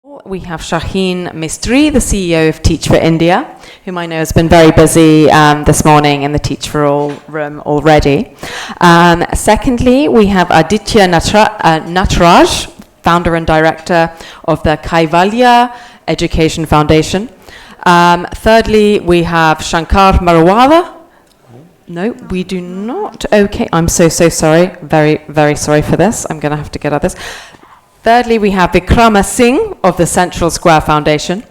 We have Shaheen Mistri, the CEO of Teach for India, whom I know has been very busy this morning in the Teach for All room already. Secondly, we have Aditya Natraj, founder and director of the Kaivalya Education Foundation. Thirdly, we have Shankar Marwala. No, we do not. Okay, I'm so sorry. Very, very sorry for this. I'm going to have to get at this. Thirdly, we have Bikkrama Singh of the Central Square Foundation.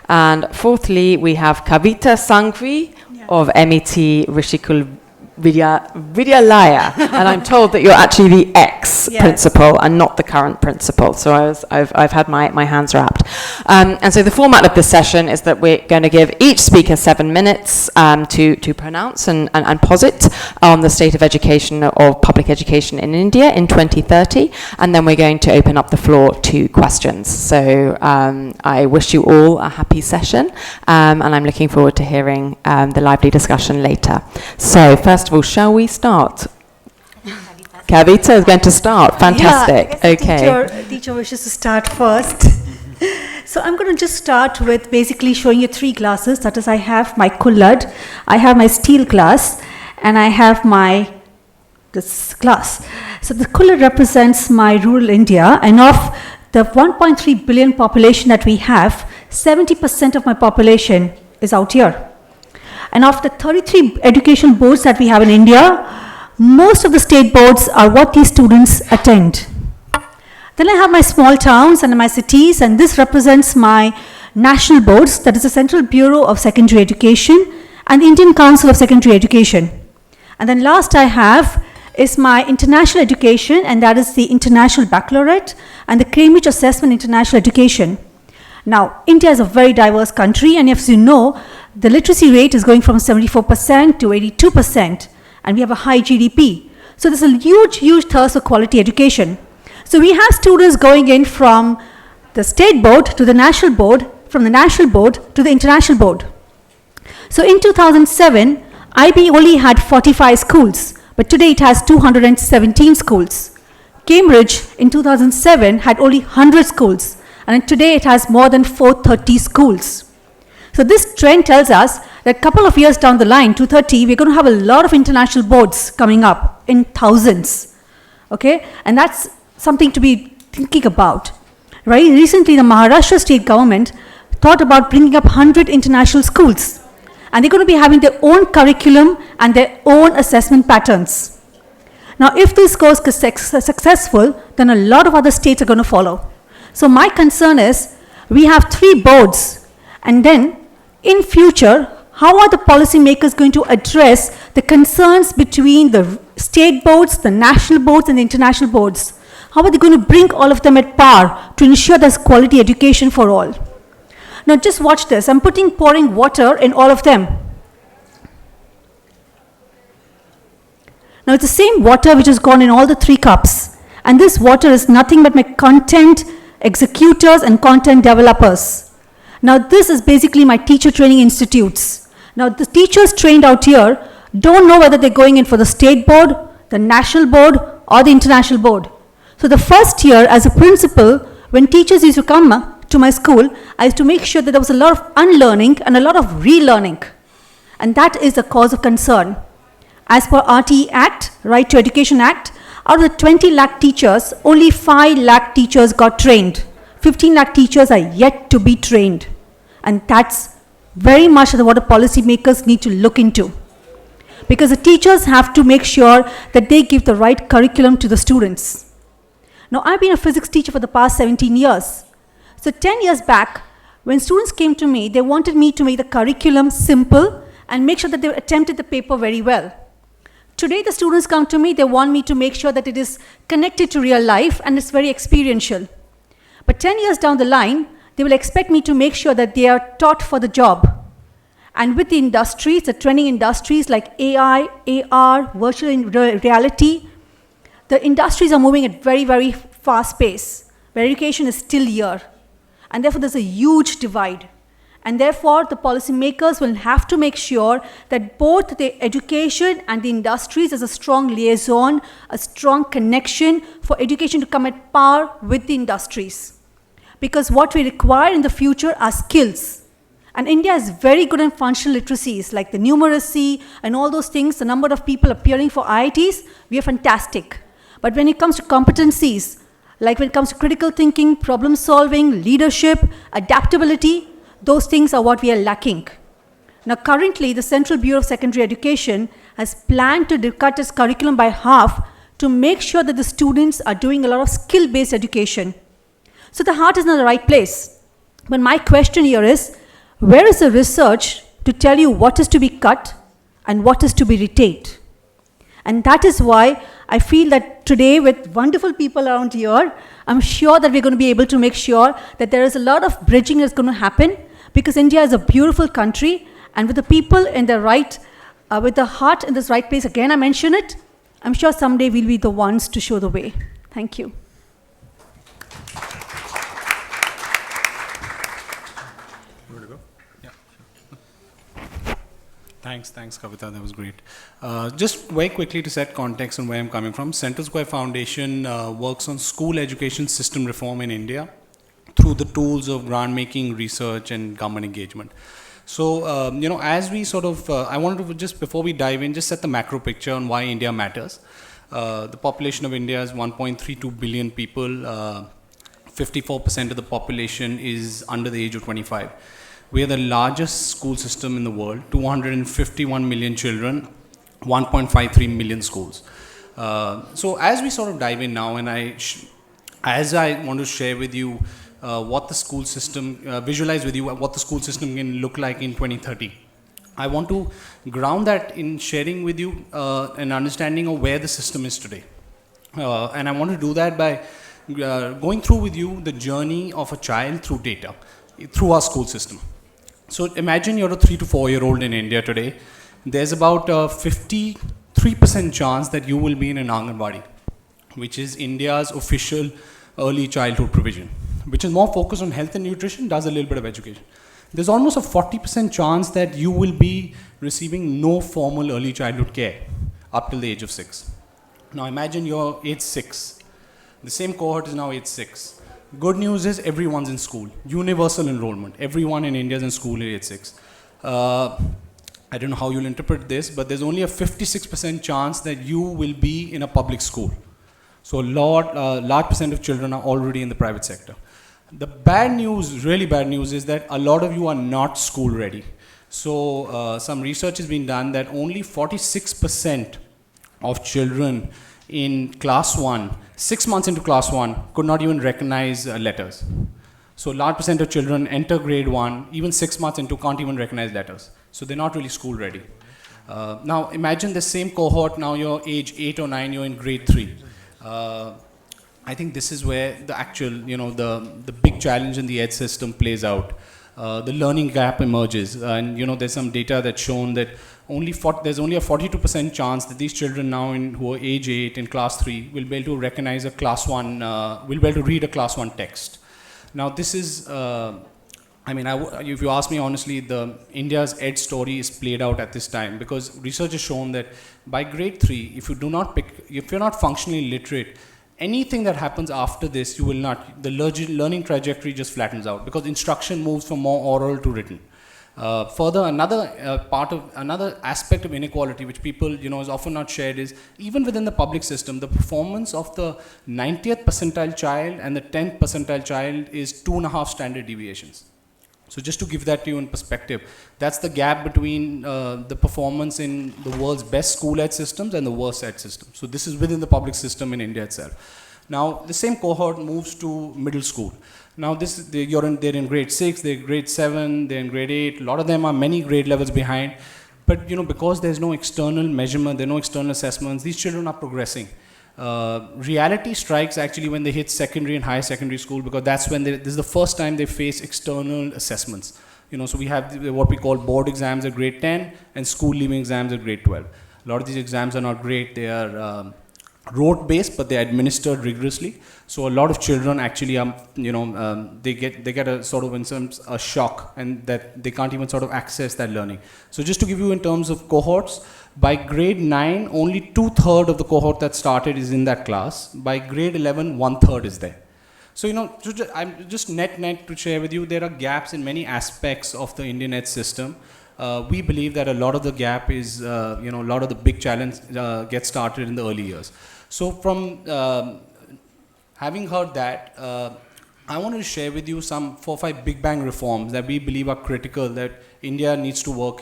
And fourthly, we have Kavita Sanghvi of MET Rishikul Vidyalaya. And I'm told that you're actually the ex-principal and not the current principal. So I've had my hands wrapped. And so the format of this session is that we're going to give each speaker 7 minutes to pronounce and posit on the state of education or public education in India in 2030. And then we're going to open up the floor to questions. So I wish you all a happy session. And I'm looking forward to hearing the lively discussion later. So first of all, shall we start? Kavita is going to start. Fantastic. Yeah, Okay. Teacher wishes to start first. So I'm going to just start with basically showing you 3 glasses. That is, I have my Kullad, I have my steel glass, and I have this glass. So the Kullad represents my rural India, and of the 1.3 billion population that we have, 70% of my population is out here. And of the 33 education boards that we have in India, most of the state boards are what these students attend. Then I have my small towns and my cities, and this represents my national boards, that is the Central Bureau of Secondary Education and the Indian Council of Secondary Education. And then last I have is my international education, and that is the International Baccalaureate and the Cambridge Assessment International Education. Now, India is a very diverse country, and as you know, the literacy rate is going from 74% to 82%, and we have a high GDP. So there's a huge thirst for quality education. So we have students going in from the state board to the national board, from the national board to the international board. So in 2007, IB only had 45 schools, but today it has 217 schools. Cambridge in 2007 had only 100 schools, and today it has more than 430 schools. So this trend tells us that a couple of years down the line, 2030, we're going to have a lot of international boards coming up in thousands. Okay? And that's something to be thinking about. Right? Recently, the Maharashtra state government thought about bringing up 100 international schools. And they're going to be having their own curriculum and their own assessment patterns. Now, if this goes successful, then a lot of other states are going to follow. So my concern is, we have 3 boards, and then in future, how are the policymakers going to address the concerns between the state boards, the national boards, and the international boards? How are they going to bring all of them at par to ensure there's quality education for all? Now just watch this. I'm pouring water in all of them. Now it's the same water which has gone in all the 3 cups. And this water is nothing but my content executors and content developers. Now this is basically my teacher training institutes. Now the teachers trained out here don't know whether they're going in for the state board, the national board, or the international board. So the first year as a principal, when teachers used to come to my school, I used to make sure that there was a lot of unlearning and a lot of relearning. And that is a cause of concern. As per RTE Act, Right to Education Act, out of the 20 lakh teachers, only 5 lakh teachers got trained. 15 lakh teachers are yet to be trained. And that's very much what the policymakers need to look into. Because the teachers have to make sure that they give the right curriculum to the students. Now, I've been a physics teacher for the past 17 years. So 10 years back, when students came to me, they wanted me to make the curriculum simple and make sure that they attempted the paper very well. Today, the students come to me, they want me to make sure that it is connected to real life and it's very experiential. But 10 years down the line, they will expect me to make sure that they are taught for the job. And with the industries, the trending industries like AI, AR, virtual reality, the industries are moving at very fast pace, where education is still here. And therefore, there's a huge divide. And therefore, the policymakers will have to make sure that both the education and the industries is a strong liaison, a strong connection for education to come at par with the industries. because what we require in the future are skills. And India is very good in functional literacies, like the numeracy and all those things, the number of people appearing for IITs, we are fantastic. But when it comes to competencies, like when it comes to critical thinking, problem solving, leadership, adaptability, those things are what we are lacking. Now currently, the Central Bureau of Secondary Education has planned to cut its curriculum by half to make sure that the students are doing a lot of skill-based education. So the heart is not the right place. But my question here is, where is the research to tell you what is to be cut and what is to be retained? And that is why I feel that today, with wonderful people around here, I'm sure that we're going to be able to make sure that there is a lot of bridging that's going to happen, because India is a beautiful country, and with the people in the right, with the heart in this right place, again I mention it, I'm sure someday we'll be the ones to show the way. Thank you. Thanks, Kavita, that was great. Just very quickly to set context on where I'm coming from, Central Square Foundation works on school education system reform in India through the tools of grant making, research, and government engagement. So, as we sort of, I wanted to just, before we dive in, just set the macro picture on why India matters. The population of India is 1.32 billion people. 54% of the population is under the age of 25. We are the largest school system in the world, 251 million children, 1.53 million schools. So as we sort of dive in now, and as I want to share with you what the school system, visualize with you what the school system can look like in 2030. I want to ground that in sharing with you an understanding of where the system is today. And I want to do that by going through with you the journey of a child through data, through our school system. So imagine you're a 3 to 4 year old in India today. There's about a 53% chance that you will be in an Anganwadi, which is India's official early childhood provision, which is more focused on health and nutrition, does a little bit of education. There's almost a 40% chance that you will be receiving no formal early childhood care up till the age of 6. Now imagine you're age 6. The same cohort is now age 6. Good news is everyone's in school. Universal enrollment. Everyone in India is in school at age 6. I don't know how you'll interpret this, but there's only a 56% chance that you will be in a public school. So large percent of children are already in the private sector. The bad news, really bad news, is that a lot of you are not school ready. So some research has been done that only 46% of children in class 1, 6 months into class 1, could not even recognize letters. So large percent of children enter grade 1, even 6 months into, can't even recognize letters. So they're not really school ready. Now imagine the same cohort, now you're age 8 or 9, you're in grade 3. I think this is where the actual, the big challenge in the ed system plays out. The learning gap emerges, and there's some data that's shown that there's only a 42% chance that these children now who are age 8 in class 3 will be able to recognize a class 1, will be able to read a class 1 text. Now this is, if you ask me honestly, India's ed story is played out at this time, because research has shown that by grade 3, if you're not functionally literate, anything that happens after this, you will not, the learning trajectory just flattens out, because instruction moves from more oral to written. Further, another aspect of inequality which people, is often not shared is, even within the public system, the performance of the 90th percentile child and the 10th percentile child is 2.5 standard deviations. So just to give that to you in perspective, that's the gap between the performance in the world's best school ed systems and the worst ed systems. So this is within the public system in India itself. Now the same cohort moves to middle school. Now they're in grade 6, they're grade 7, they're in grade 8. A lot of them are many grade levels behind. But because there's no external measurement, there are no external assessments, these children are progressing. Reality strikes actually when they hit secondary and higher secondary school, because that's when this is the first time they face external assessments. So we have what we call board exams at grade 10 and school leaving exams at grade 12. A lot of these exams are not great. They are rote based, but they're administered rigorously. So a lot of children actually they get a sort of a shock, and that they can't even sort of access that learning. So just to give you in terms of cohorts, by grade 9, only 2/3 of the cohort that started is in that class. By grade 11, 1/3 is there. So, I'm just net to share with you, there are gaps in many aspects of the Indian ed system. We believe that a lot of the gap is, a lot of the big challenge gets started in the early years. So from having heard that, I wanted to share with you some 4 or 5 big bang reforms that we believe are critical that India needs to work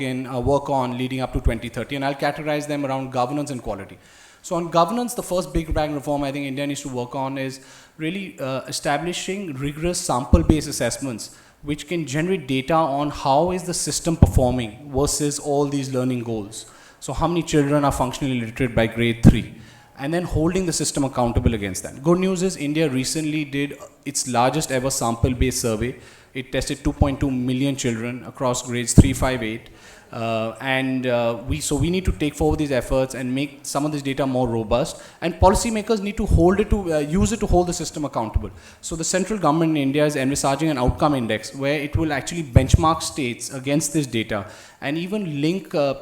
on leading up to 2030, and I'll categorize them around governance and quality. So on governance, the first big bang reform I think India needs to work on is really establishing rigorous sample-based assessments which can generate data on how is the system performing versus all these learning goals. So how many children are functionally literate by grade 3? And then holding the system accountable against that. Good news is India recently did its largest ever sample-based survey. It tested 2.2 million children across grades 3, 5, 8. We need to take forward these efforts and make some of this data more robust, and policymakers need to use it to hold the system accountable. So the central government in India is envisaging an outcome index where it will actually benchmark states against this data and even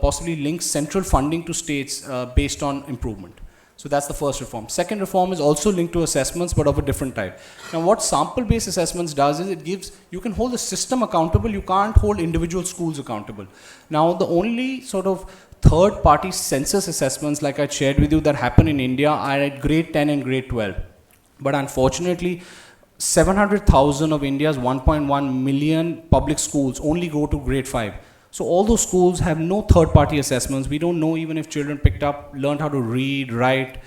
possibly link central funding to states based on improvement. So that's the first reform. Second reform is also linked to assessments, but of a different type. Now, what sample-based assessments does is you can hold the system accountable, you can't hold individual schools accountable. Now, the only sort of third-party census assessments, like I shared with you, that happen in India are at grade 10 and grade 12. But unfortunately, 700,000 of India's 1.1 million public schools only go to grade 5. So all those schools have no third-party assessments. We don't know even if children learned how to read, write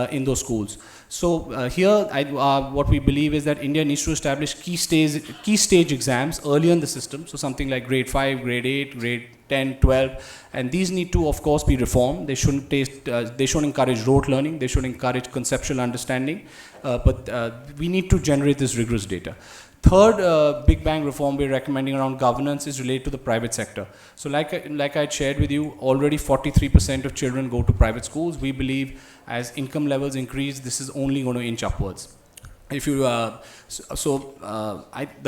in those schools. So here, what we believe is that India needs to establish key stage exams earlier in the system. So something like grade 5, grade 8, grade 10, 12, and these need to, of course, be reformed. They shouldn't encourage rote learning. They should encourage conceptual understanding. But we need to generate this rigorous data. Third big bang reform we're recommending around governance is related to the private sector. So like I shared with you, already 43% of children go to private schools. We believe as income levels increase, this is only going to inch upwards. The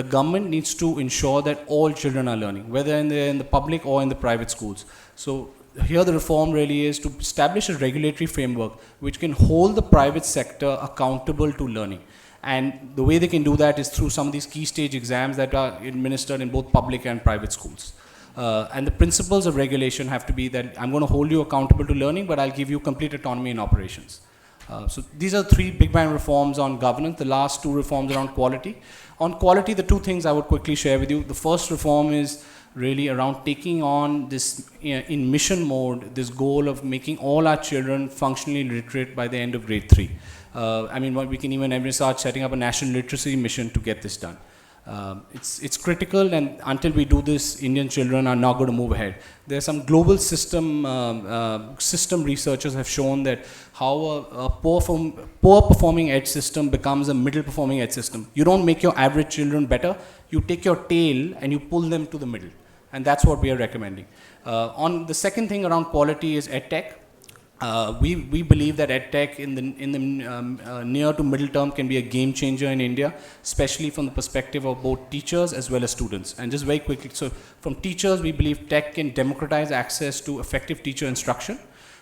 government needs to ensure that all children are learning, whether in the public or in the private schools. So here the reform really is to establish a regulatory framework which can hold the private sector accountable to learning. And the way they can do that is through some of these key stage exams that are administered in both public and private schools. And the principles of regulation have to be that I'm going to hold you accountable to learning, but I'll give you complete autonomy in operations. So these are 3 big bang reforms on governance. The last 2 reforms around quality. On quality, the 2 things I would quickly share with you. The first reform is really around taking on this, in mission mode, this goal of making all our children functionally literate by the end of grade 3. We can even start setting up a national literacy mission to get this done. It's critical, and until we do this, Indian children are not going to move ahead. There's some global system researchers have shown that how a poor performing ed system becomes a middle performing ed system. You don't make your average children better, you take your tail and you pull them to the middle. And that's what we are recommending. On the second thing around quality is EdTech. We believe that EdTech in the near to middle term can be a game changer in India, especially from the perspective of both teachers as well as students. And just very quickly, so from teachers, we believe tech can democratize access to effective teacher instruction.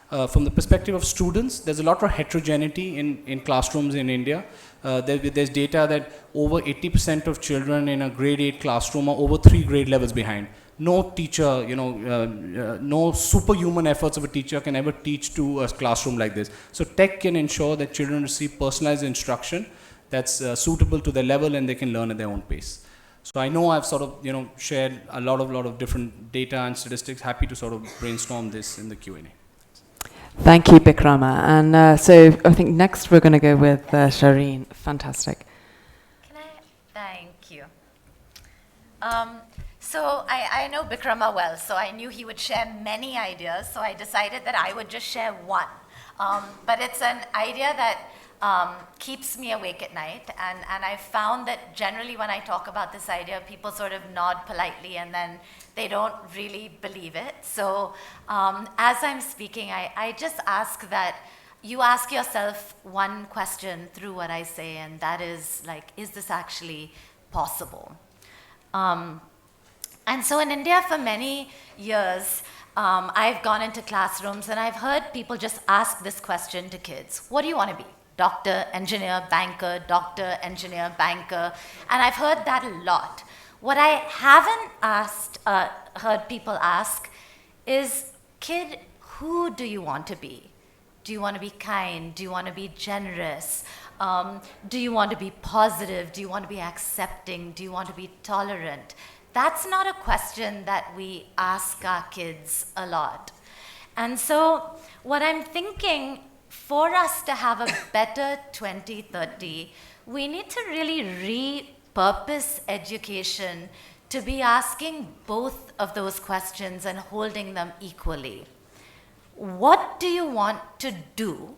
From the perspective of students, there's a lot of heterogeneity in classrooms in India. There's data that over 80% of children in a grade 8 classroom are over 3 grade levels behind. No teacher, no superhuman efforts of a teacher can ever teach to a classroom like this. So tech can ensure that children receive personalized instruction that's suitable to their level and they can learn at their own pace. So I know I've sort of, shared a lot of different data and statistics. Happy to sort of brainstorm this in the Q&A. Thank you, Bikkrama. And so I think next we're going to go with Shaheen. Fantastic. Thank you. So I know Bikkrama well, so I knew he would share many ideas, so I decided that I would just share one. But it's an idea that keeps me awake at night, and I found that generally when I talk about this idea, people sort of nod politely and then they don't really believe it. So as I'm speaking, I just ask that you ask yourself one question through what I say, and that is like, is this actually possible? And so in India for many years, I've gone into classrooms and I've heard people just ask this question to kids: what do you want to be? doctor, engineer, banker, doctor, engineer, banker. And I've heard that a lot. What I haven't heard people ask is, kid, who do you want to be? Do you want to be kind? Do you want to be generous? Do you want to be positive? Do you want to be accepting? Do you want to be tolerant? That's not a question that we ask our kids a lot. And so what I'm thinking, for us to have a better 2030, we need to really repurpose education to be asking both of those questions and holding them equally. What do you want to do?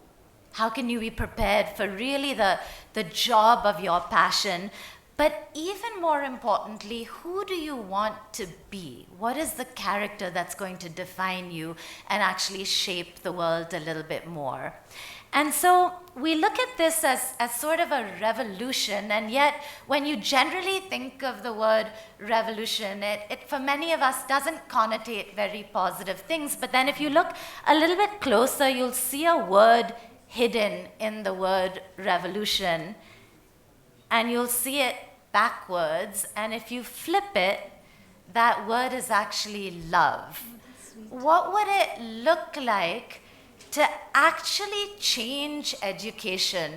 How can you be prepared for really the job of your passion? But even more importantly, who do you want to be? What is the character that's going to define you and actually shape the world a little bit more? And so we look at this as sort of a revolution, and yet when you generally think of the word revolution, it for many of us doesn't connotate very positive things. But then if you look a little bit closer, you'll see a word hidden in the word revolution, and you'll see it backwards, and if you flip it, that word is actually love. What would it look like to actually change education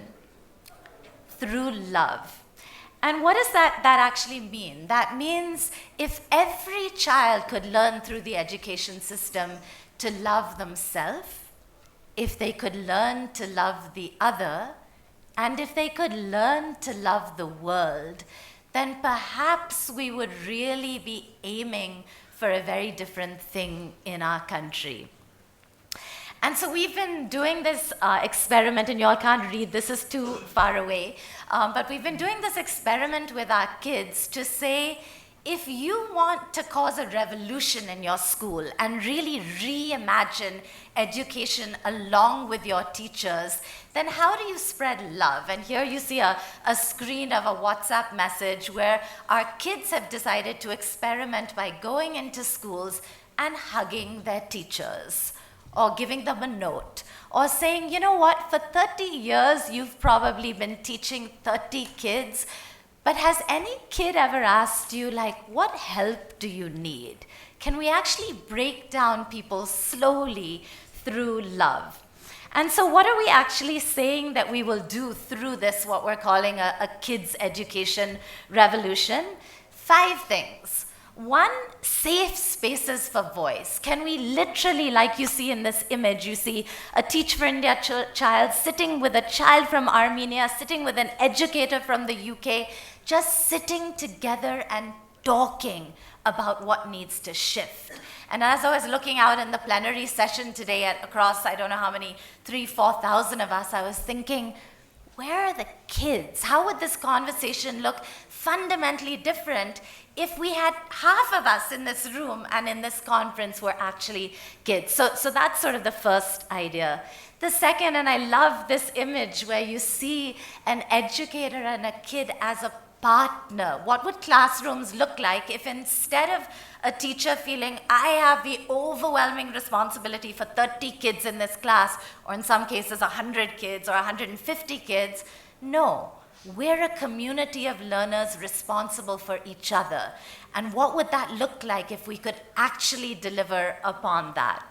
through love? And what does that actually mean? That means if every child could learn through the education system to love themselves, if they could learn to love the other, and if they could learn to love the world, then perhaps we would really be aiming for a very different thing in our country. And so we've been doing this experiment, and you all can't read, this is too far away, but we've been doing this experiment with our kids to say, if you want to cause a revolution in your school and really reimagine education along with your teachers, then how do you spread love? And here you see a screen of a WhatsApp message where our kids have decided to experiment by going into schools and hugging their teachers, or giving them a note, or saying, you know what, for 30 years you've probably been teaching 30 kids, but has any kid ever asked you, like, what help do you need? Can we actually break down people slowly through love? And so what are we actually saying that we will do through this, what we're calling a kids' education revolution? 5 things. 1, safe spaces for voice. Can we literally, like you see in this image, you see a Teach for India child sitting with a child from Armenia, sitting with an educator from the UK, just sitting together and talking about what needs to shift. And as I was looking out in the plenary session today across, I don't know how many, 3,000-4,000 of us, I was thinking, where are the kids? How would this conversation look fundamentally different if we had half of us in this room and in this conference were actually kids? So that's sort of the first idea. The second, and I love this image where you see an educator and a kid as a partner. What would classrooms look like if instead of a teacher feeling, I have the overwhelming responsibility for 30 kids in this class, or in some cases 100 kids or 150 kids, no, we're a community of learners responsible for each other. And what would that look like if we could actually deliver upon that?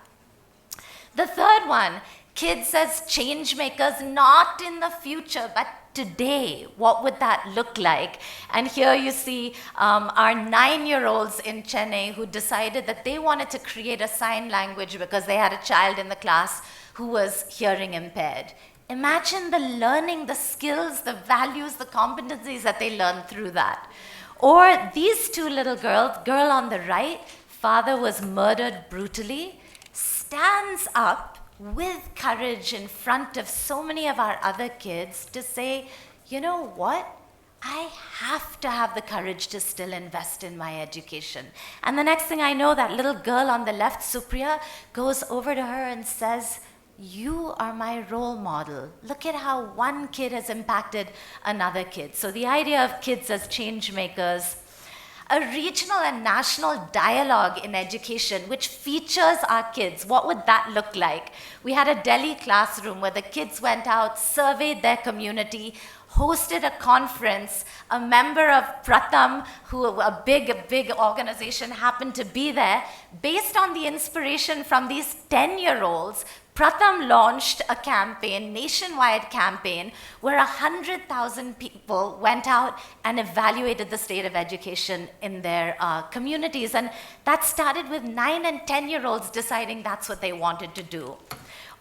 The third one, kids as change makers, not in the future, but today. What would that look like? And here you see our 9-year-olds in Chennai who decided that they wanted to create a sign language because they had a child in the class who was hearing impaired. Imagine the learning, the skills, the values, the competencies that they learned through that. Or these 2 little girls, girl on the right, father was murdered brutally, stands up with courage in front of so many of our other kids to say, you know what? I have to have the courage to still invest in my education. And the next thing I know, that little girl on the left, Supriya, goes over to her and says, you are my role model. Look at how one kid has impacted another kid. So the idea of kids as change makers, a regional and national dialogue in education which features our kids. What would that look like? We had a Delhi classroom where the kids went out, surveyed their community, hosted a conference. A member of Pratham, who a big organization, happened to be there. Based on the inspiration from these 10-year-olds, Pratham launched a campaign, nationwide campaign, where 100,000 people went out and evaluated the state of education in their communities. And that started with 9 and 10-year-olds deciding that's what they wanted to do.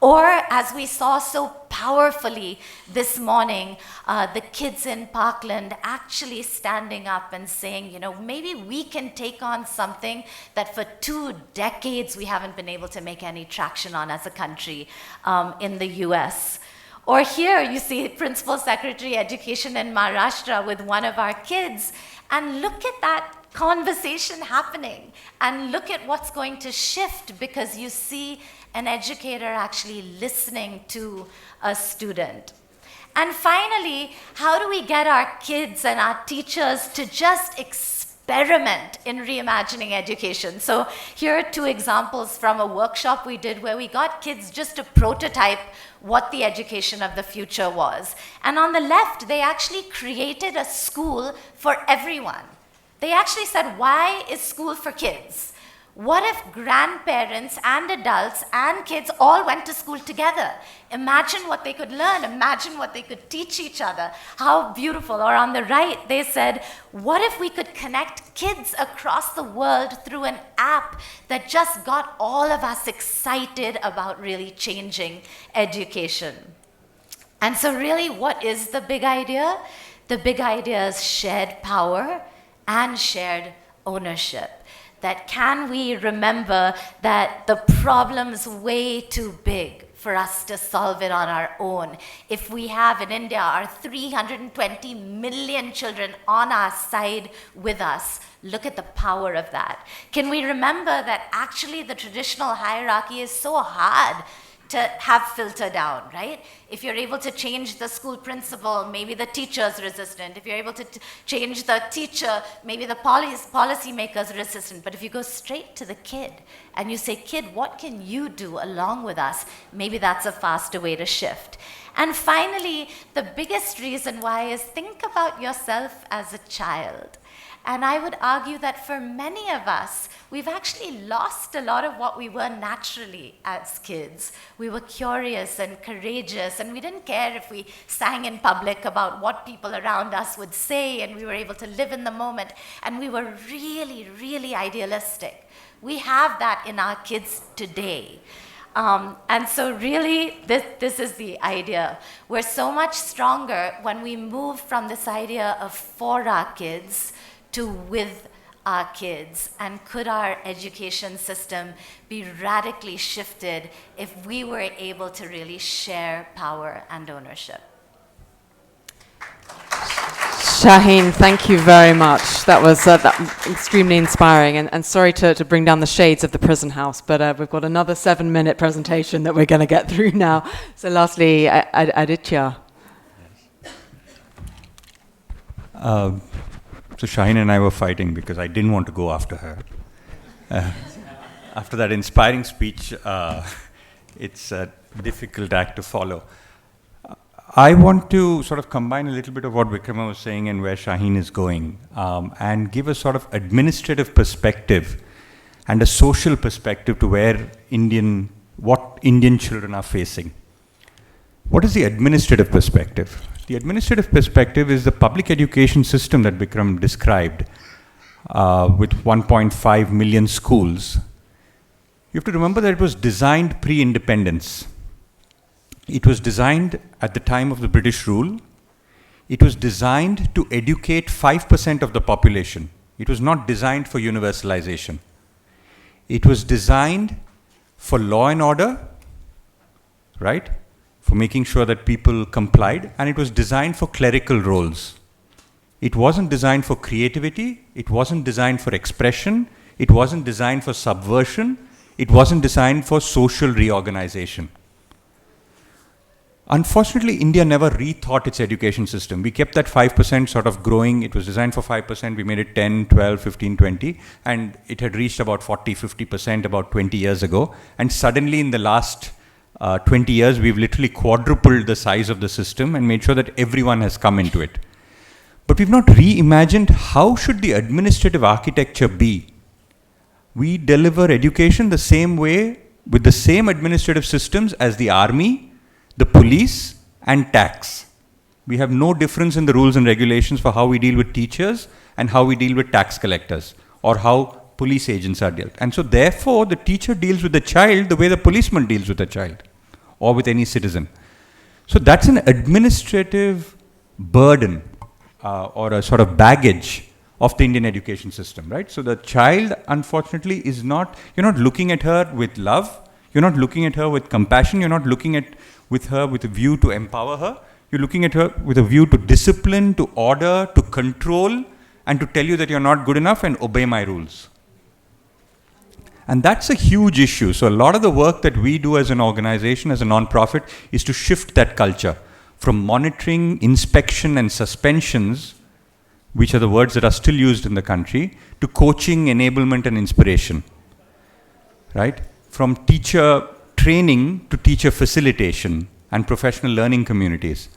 Or, as we saw so powerfully this morning, the kids in Parkland actually standing up and saying, maybe we can take on something that for 2 decades we haven't been able to make any traction on as a country in the US. Or here you see Principal Secretary Education in Maharashtra with one of our kids, and look at that conversation happening, and look at what's going to shift because you see an educator actually listening to a student. And finally, how do we get our kids and our teachers to just experiment in reimagining education? So here are 2 examples from a workshop we did where we got kids just to prototype what the education of the future was. And on the left, they actually created a school for everyone. They actually said, why is school for kids? What if grandparents and adults and kids all went to school together? Imagine what they could learn. Imagine what they could teach each other. How beautiful. Or on the right, they said, what if we could connect kids across the world through an app that just got all of us excited about really changing education? And so really, what is the big idea? The big idea is shared power and shared ownership. That can we remember that the problem's way too big for us to solve it on our own. If we have in India our 320 million children on our side with us, look at the power of that. Can we remember that actually the traditional hierarchy is so hard to have filter down, right? If you're able to change the school principal, maybe the teacher's resistant. If you're able to change the teacher, maybe the policy maker's resistant. But if you go straight to the kid and you say, kid, what can you do along with us? Maybe that's a faster way to shift. And finally, the biggest reason why is think about yourself as a child. And I would argue that for many of us, we've actually lost a lot of what we were naturally as kids. We were curious and courageous, and we didn't care if we sang in public about what people around us would say, and we were able to live in the moment, and we were really, really idealistic. We have that in our kids today. And so really, this is the idea. We're so much stronger when we move from this idea of for our kids to with our kids. And could our education system be radically shifted if we were able to really share power and ownership? Shaheen, thank you very much. That was extremely inspiring, and sorry to bring down the shades of the prison house, but we've got another 7-minute presentation that we're going to get through now. So lastly, Aditya. So Shaheen and I were fighting because I didn't want to go after her. After that inspiring speech, it's a difficult act to follow. I want to sort of combine a little bit of what Bikkrama was saying and where Shaheen is going, and give a sort of administrative perspective and a social perspective to what Indian children are facing. What is the administrative perspective? The administrative perspective is the public education system that Bikram described, with 1.5 million schools. You have to remember that it was designed pre-independence. It was designed at the time of the British rule. It was designed to educate 5% of the population. It was not designed for universalization. It was designed for law and order, right? For making sure that people complied, and it was designed for clerical roles. It wasn't designed for creativity, it wasn't designed for expression, it wasn't designed for subversion, it wasn't designed for social reorganization. Unfortunately, India never rethought its education system. We kept that 5% sort of growing. It was designed for 5%. We made it 10, 12, 15, 20. And it had reached about 40, 50% about 20 years ago. And suddenly in the last 20 years, we've literally quadrupled the size of the system and made sure that everyone has come into it. But we've not reimagined how should the administrative architecture be. We deliver education the same way, with the same administrative systems as the army, the police, and tax. We have no difference in the rules and regulations for how we deal with teachers and how we deal with tax collectors, or how police agents are dealt. And so therefore, the teacher deals with the child the way the policeman deals with a child, or with any citizen. So that's an administrative burden, or a sort of baggage of the Indian education system, right? So the child, unfortunately, is not, you're not looking at her with love, you're not looking at her with compassion, you're not looking at with her with a view to empower her, you're looking at her with a view to discipline, to order, to control, and to tell you that you're not good enough and obey my rules. And that's a huge issue. So a lot of the work that we do as an organization, as a non-profit, is to shift that culture from monitoring, inspection, and suspensions, which are the words that are still used in the country, to coaching, enablement, and inspiration, right? From teacher training to teacher facilitation and professional learning communities.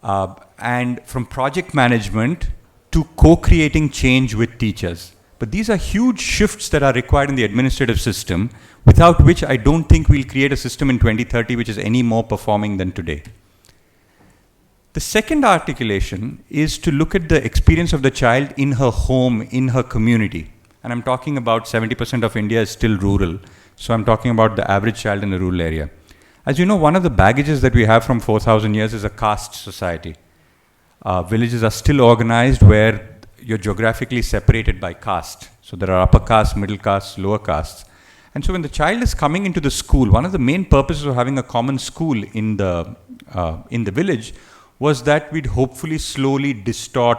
And from project management to co-creating change with teachers. But these are huge shifts that are required in the administrative system, without which I don't think we'll create a system in 2030 which is any more performing than today. The second articulation is to look at the experience of the child in her home, in her community. And I'm talking about 70% of India is still rural. So I'm talking about the average child in a rural area. As you know, one of the baggages that we have from 4,000 years is a caste society. Villages are still organized where you're geographically separated by caste. So there are upper castes, middle castes, lower castes. And so when the child is coming into the school, one of the main purposes of having a common school in the village was that we'd hopefully slowly distort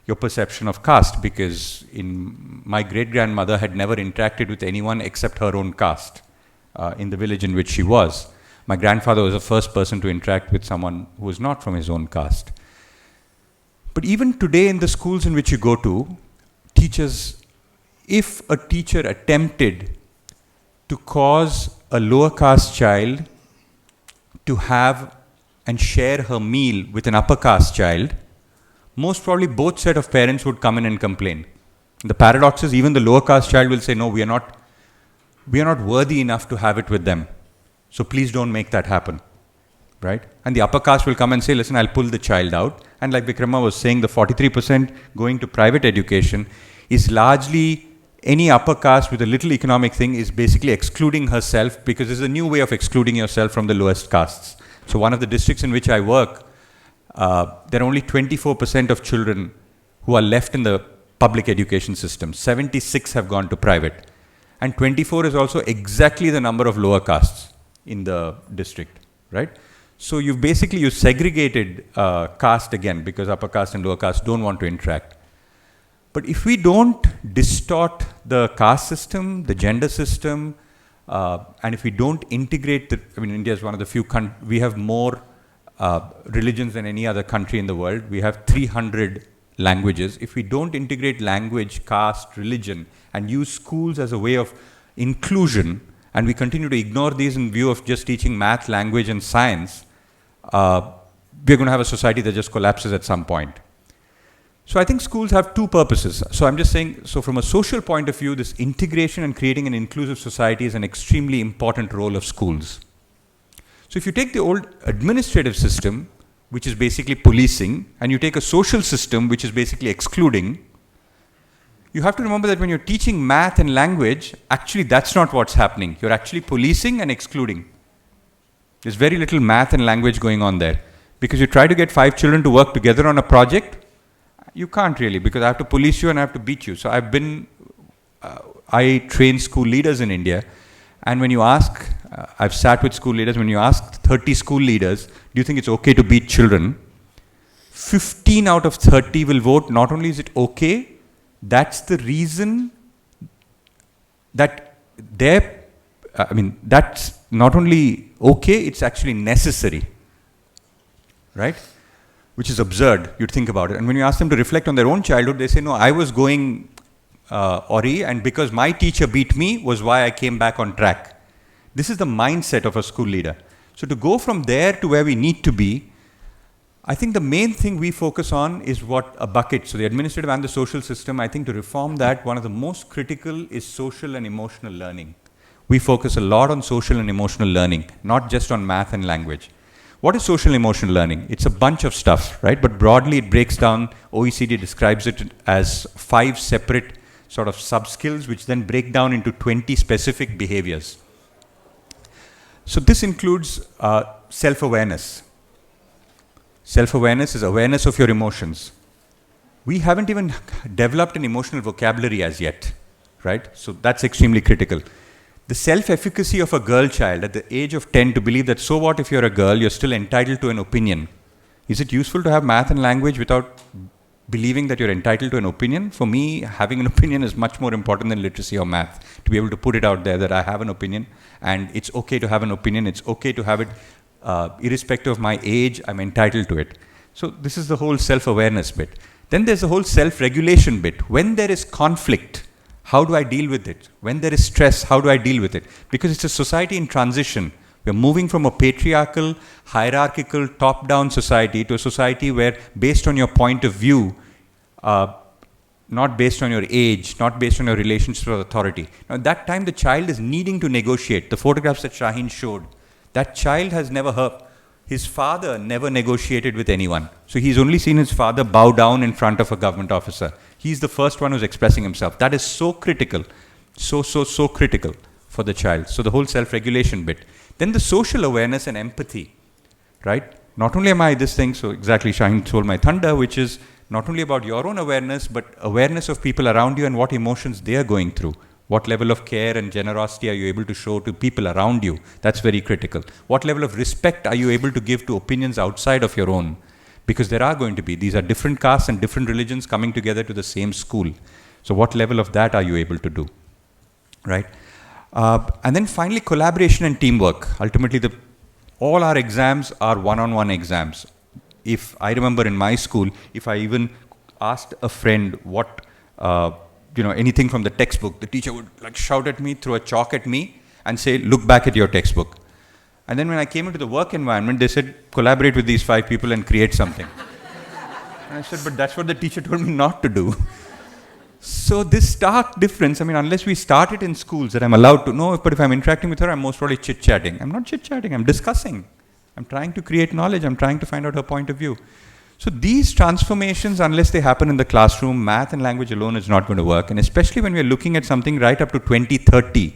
your perception of caste, because my great-grandmother had never interacted with anyone except her own caste in the village in which she was. My grandfather was the first person to interact with someone who was not from his own caste. But even today in the schools in which you go to, teachers, if a teacher attempted to cause a lower caste child to have and share her meal with an upper caste child, most probably both set of parents would come in and complain. The paradox is even the lower caste child will say, no, we are not worthy enough to have it with them. So please don't make that happen, right? And the upper caste will come and say, listen, I'll pull the child out. And like Bikkrama was saying, the 43% going to private education is largely any upper caste with a little economic thing is basically excluding herself, because there's a new way of excluding yourself from the lowest castes. So one of the districts in which I work, there are only 24% of children who are left in the public education system. 76 have gone to private. And 24 is also exactly the number of lower castes in the district, right? So you've segregated caste again, because upper caste and lower caste don't want to interact. But if we don't distort the caste system, the gender system, and if we don't integrate India is one of the few we have more religions than any other country in the world. We have 300 languages. If we don't integrate language, caste, religion, and use schools as a way of inclusion, and we continue to ignore these in view of just teaching math, language, and science, we're going to have a society that just collapses at some point. So I think schools have two purposes. So I'm just saying, so from a social point of view, this integration and creating an inclusive society is an extremely important role of schools. So if you take the old administrative system, which is basically policing, and you take a social system, which is basically excluding, you have to remember that when you're teaching math and language, actually that's not what's happening. You're actually policing and excluding. There's very little math and language going on there. Because you try to get 5 children to work together on a project, you can't really, because I have to police you and I have to beat you. So I train school leaders in India, and when you ask, I've sat with school leaders, when you ask 30 school leaders, do you think it's okay to beat children? 15 out of 30 will vote, not only is it okay, that's the reason that that's not only okay, it's actually necessary, right? Which is absurd, you'd think about it. And when you ask them to reflect on their own childhood, they say, no, I was going Ori, and because my teacher beat me was why I came back on track. This is the mindset of a school leader. So to go from there to where we need to be, I think the main thing we focus on is what a bucket, so the administrative and the social system, I think to reform that, one of the most critical is social and emotional learning. We focus a lot on social and emotional learning, not just on math and language. What is social and emotional learning? It's a bunch of stuff, right? But broadly it breaks down, OECD describes it as 5 separate sort of sub-skills which then break down into 20 specific behaviors. So this includes self-awareness. Self-awareness is awareness of your emotions. We haven't even developed an emotional vocabulary as yet, right? So that's extremely critical. The self-efficacy of a girl child at the age of 10 to believe that so what if you're a girl, you're still entitled to an opinion. Is it useful to have math and language without believing that you're entitled to an opinion? For me, having an opinion is much more important than literacy or math. To be able to put it out there that I have an opinion and it's okay to have an opinion, it's okay to have it irrespective of my age, I'm entitled to it. So this is the whole self-awareness bit. Then there's the whole self-regulation bit. When there is conflict, how do I deal with it? When there is stress, how do I deal with it? Because it's a society in transition. We're moving from a patriarchal, hierarchical, top-down society to a society where, based on your point of view, not based on your age, not based on your relationship with authority. Now, at that time, the child is needing to negotiate. The photographs that Shaheen showed, that child has never heard. His father never negotiated with anyone. So he's only seen his father bow down in front of a government officer. He's the first one who's expressing himself. That is so critical, so critical for the child. So the whole self-regulation bit. Then the social awareness and empathy, right? Not only am I this thing, so exactly Shaheen stole my thunder, which is not only about your own awareness, but awareness of people around you and what emotions they are going through. What level of care and generosity are you able to show to people around you? That's very critical. What level of respect are you able to give to opinions outside of your own? Because there are going to be, these are different castes and different religions coming together to the same school. So what level of that are you able to do, right? And then finally, collaboration and teamwork. Ultimately, all our exams are one-on-one exams. If I remember in my school, if I even asked a friend what, anything from the textbook, the teacher would like shout at me, throw a chalk at me and say, look back at your textbook. And then when I came into the work environment, they said, collaborate with these 5 people and create something. And I said, but that's what the teacher told me not to do. So this stark difference, unless we start it in schools that I'm allowed to know, but if I'm interacting with her, I'm most probably chit-chatting. I'm not chit-chatting, I'm discussing. I'm trying to create knowledge, I'm trying to find out her point of view. So these transformations, unless they happen in the classroom, math and language alone is not going to work. And especially when we're looking at something right up to 2030,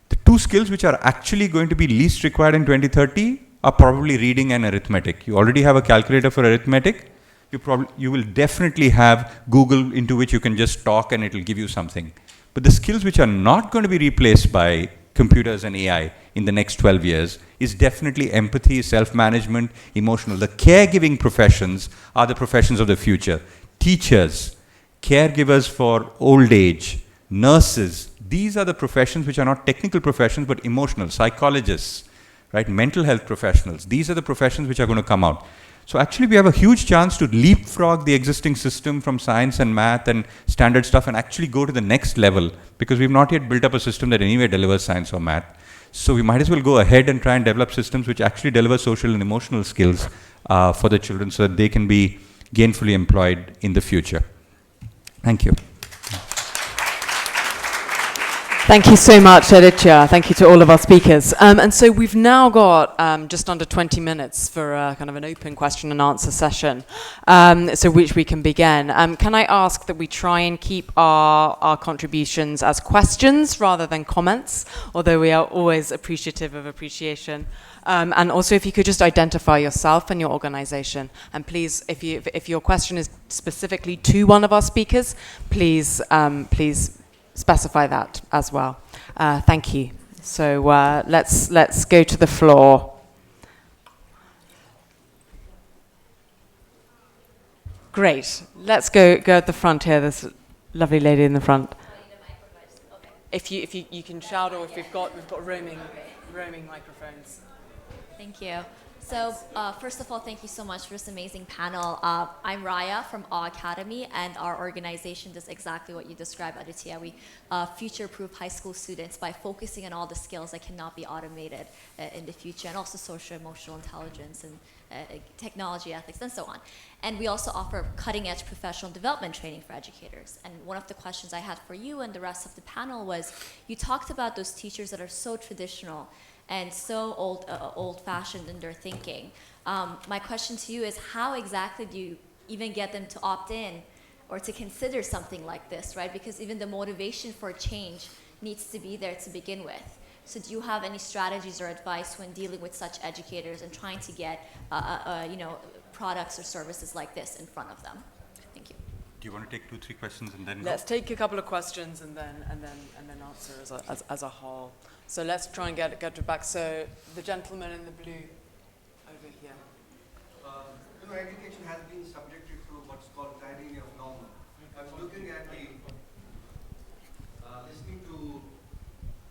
the 2 skills which are actually going to be least required in 2030 are probably reading and arithmetic. You already have a calculator for arithmetic. You will definitely have Google into which you can just talk and it will give you something. But the skills which are not going to be replaced by computers and AI in the next 12 years is definitely empathy, self-management, emotional. The caregiving professions are the professions of the future. Teachers, caregivers for old age, nurses, these are the professions which are not technical professions but emotional. Psychologists, right? Mental health professionals. These are the professions which are going to come out. So actually we have a huge chance to leapfrog the existing system from science and math and standard stuff and actually go to the next level, because we've not yet built up a system that anyway delivers science or math. So we might as well go ahead and try and develop systems which actually deliver social and emotional skills for the children so that they can be gainfully employed in the future. Thank you. Thank you so much, Aditya. Thank you to all of our speakers. And so we've now got just under 20 minutes for kind of an open question and answer session, so which we can begin. Can I ask that we try and keep our contributions as questions rather than comments, although we are always appreciative of appreciation. And also if you could just identify yourself and your organization. And please, if your question is specifically to one of our speakers, please specify that as well. Thank you. So let's go to the floor. Great. Let's go at the front here. This lovely lady in the front. If you can shout, or if we've got roaming microphones. Thank you. So, first of all, thank you so much for this amazing panel. I'm Raya from Awe Academy, and our organization does exactly what you described, Aditya. We future-proof high school students by focusing on all the skills that cannot be automated in the future, and also social-emotional intelligence and technology ethics, and so on. And we also offer cutting-edge professional development training for educators. And one of the questions I had for you and the rest of the panel was, you talked about those teachers that are so traditional and so old-fashioned in their thinking. My question to you is, how exactly do you even get them to opt in or to consider something like this, right? Because even the motivation for change needs to be there to begin with. So do you have any strategies or advice when dealing with such educators and trying to get products or services like this in front of them? Thank you. Do you want to take 2-3 questions and then Let's take a couple of questions and then answer as a whole. So let's try and get it back. So the gentleman in the blue over here. Education has been subjected to what's called tyranny of normal. I was looking at listening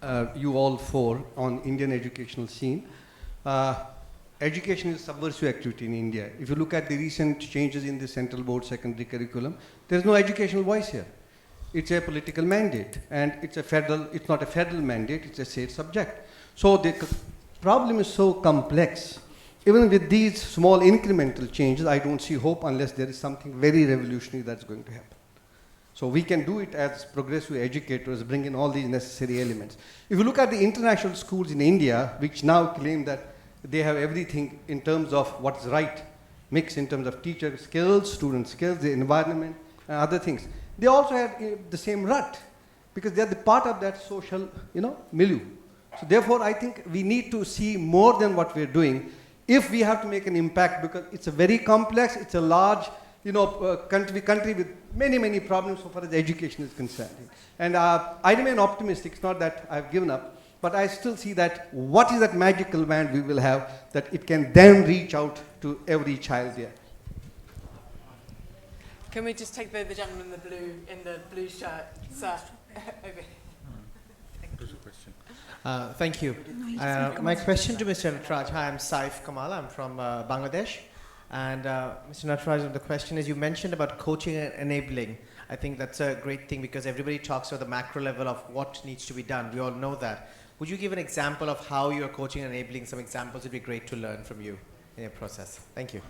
to you all four on Indian educational scene. Education is a subversive activity in India. If you look at the recent changes in the central board secondary curriculum, there is no educational voice here. It's a political mandate, and it's not a federal mandate, it's a state subject. So the problem is so complex. Even with these small incremental changes, I don't see hope unless there is something very revolutionary that's going to happen. So we can do it as progressive educators, bring in all these necessary elements. If you look at the international schools in India, which now claim that they have everything in terms of what's right, mix in terms of teacher skills, student skills, the environment, and other things. They also have the same rut, because they are the part of that social, milieu. So therefore, I think we need to see more than what we're doing if we have to make an impact, because it's a very complex, it's a large, country with many, many problems so far as education is concerned. And I remain optimistic. It's not that I've given up, but I still see that what is that magical wand we will have that it can then reach out to every child there. Can we just take the gentleman in the blue shirt, sir, over here? There's a question. Thank you. My question to Mr. Natraj. Hi, I'm Saif Kamal. I'm from Bangladesh. And Mr. Natraj, the question is, you mentioned about coaching and enabling. I think that's a great thing because everybody talks about the macro level of what needs to be done. We all know that. Would you give an example of how you're coaching and enabling? Some examples would be great to learn from you in your process. Thank you.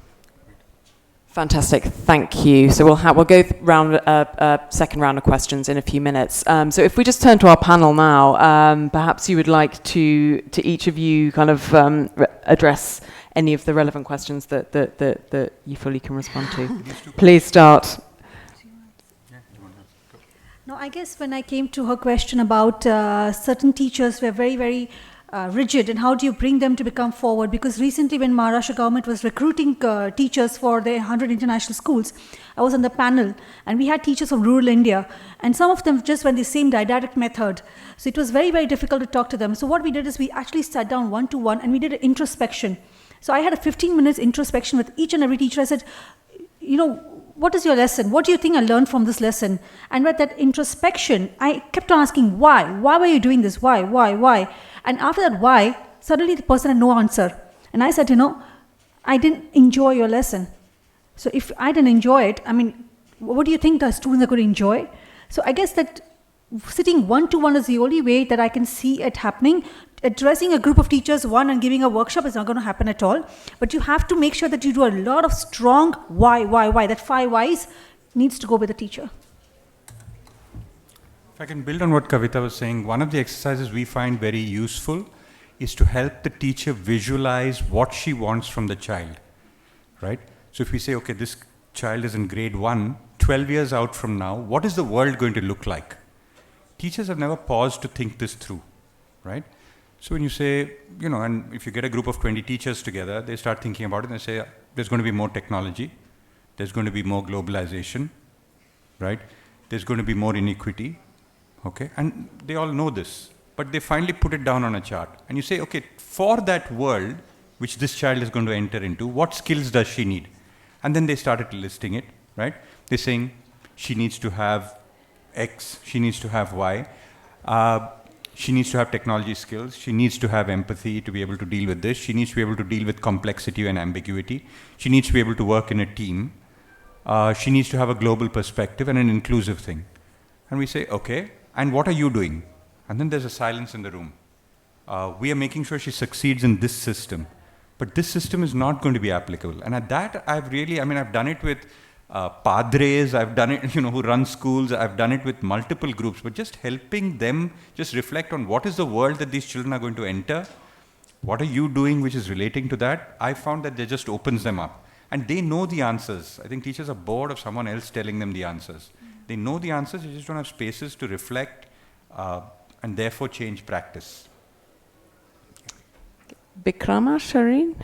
Fantastic, thank you. So we'll go round a second round of questions in a few minutes. So if we just turn to our panel now, perhaps you would like to each of you kind of address any of the relevant questions that you fully can respond to. Please start. No, I guess when I came to her question about certain teachers were very, very rigid, and how do you bring them to become forward? Because recently when Maharashtra government was recruiting teachers for the 100 international schools, I was on the panel, and we had teachers from rural India, and some of them just went the same didactic method. So it was very, very difficult to talk to them. So what we did is we actually sat down one-to-one and we did an introspection. So I had a 15 minutes introspection with each and every teacher. I said, what is your lesson? What do you think I learned from this lesson? And with that introspection, I kept on asking, why? Why were you doing this? Why? And after that why, suddenly the person had no answer. And I said, I didn't enjoy your lesson. So if I didn't enjoy it, what do you think the students are going to enjoy? So I guess that sitting one-to-one is the only way that I can see it happening. Addressing a group of teachers, one, and giving a workshop is not going to happen at all. But you have to make sure that you do a lot of strong why. That 5 whys needs to go with the teacher. If I can build on what Kavita was saying, one of the exercises we find very useful is to help the teacher visualize what she wants from the child, right? So if we say, okay, this child is in grade 1, 12 years out from now, what is the world going to look like? Teachers have never paused to think this through, right? So when you say, and if you get a group of 20 teachers together, they start thinking about it and they say, there's going to be more technology, there's going to be more globalization, right? There's going to be more inequity, okay? And they all know this, but they finally put it down on a chart. And you say, okay, for that world, which this child is going to enter into, what skills does she need? And then they started listing it, right? They're saying she needs to have X, she needs to have Y. She needs to have technology skills. She needs to have empathy to be able to deal with this. She needs to be able to deal with complexity and ambiguity. She needs to be able to work in a team. She needs to have a global perspective and an inclusive thing. And we say, okay, and what are you doing? And then there's a silence in the room. We are making sure she succeeds in this system. But this system is not going to be applicable. And at that, I've done it with padres, I've done it, who run schools, I've done it with multiple groups, but just helping them just reflect on what is the world that these children are going to enter, what are you doing which is relating to that, I found that it just opens them up. And they know the answers. I think teachers are bored of someone else telling them the answers. They know the answers, they just don't have spaces to reflect and therefore change practice. Bikkrama, Shaheen?